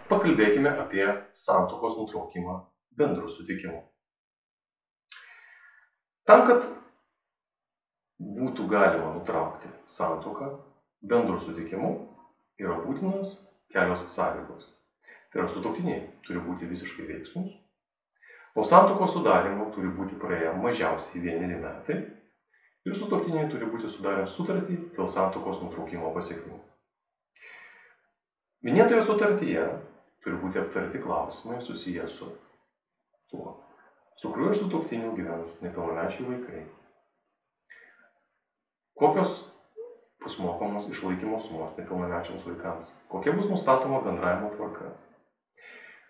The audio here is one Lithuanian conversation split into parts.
pakalbėkime apie santuokos nutraukimą bendru sutikimu. Tam, kad būtų galima nutraukti santuoką bendru sutikimu, yra būtinas kelios sąlygos. Tai yra, sutuoktiniai turi būti visiškai veiksnūs, po santuokos sudarymo turi būti praėję mažiausiai 1 metai ir sutuoktiniai turi būti sudarę sutartį dėl santuokos nutraukimo pasekmių. Minėtoje sutartyje turi būti aptarti klausimai susiję su tuo, su kuriuo iš sutuoktinių gyvens nepilnamečiai vaikai, kokios bus mokamos išlaikymo sumos nepilnamečiams vaikams, kokia bus nustatoma bendravimo tvarka,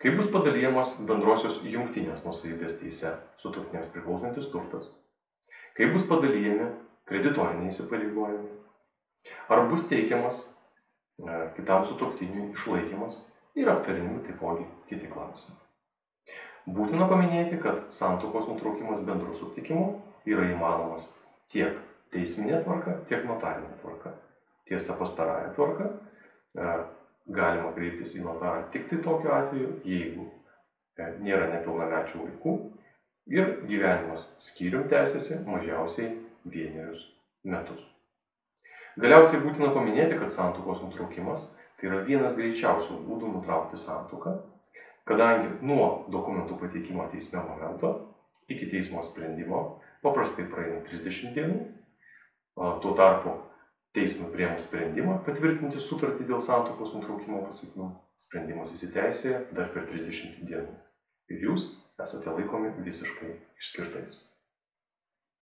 kaip bus padalyjamas bendrosios jungtinės nuosavybės teise sutuoktiniams priklausantis turtas, kaip bus padalyjami kreditoriniai įsipareigojimai, ar bus teikiamas kitam sutuoktiniui išlaikymas ir aptarinami taipogi kiti klausimai. Būtina paminėti, kad santuokos nutraukimas bendru sutikimu yra įmanomas tiek teisminė tvarka, tiek notarinė tvarka. Tiesa, pastarąja tvarka galima kreiptis į notarą tik tai tokiu atveju, jeigu nėra nepilnamečių vaikų ir gyvenimas skyrium tęsiasi mažiausiai 1 metus. Galiausiai būtina paminėti, kad santuokos nutraukimas tai yra vienas greičiausių būdų nutraukti santuoką, kadangi nuo dokumentų pateikimo teisme momento iki teismo sprendimo paprastai praeina 30 dienų, tuo tarpu teismui priėmus sprendimą patvirtinti sutartį dėl santuokos nutraukimo pasekmių, sprendimas įsiteisėja dar per 30 dienų ir jūs esate laikomi visiškai išskirtais.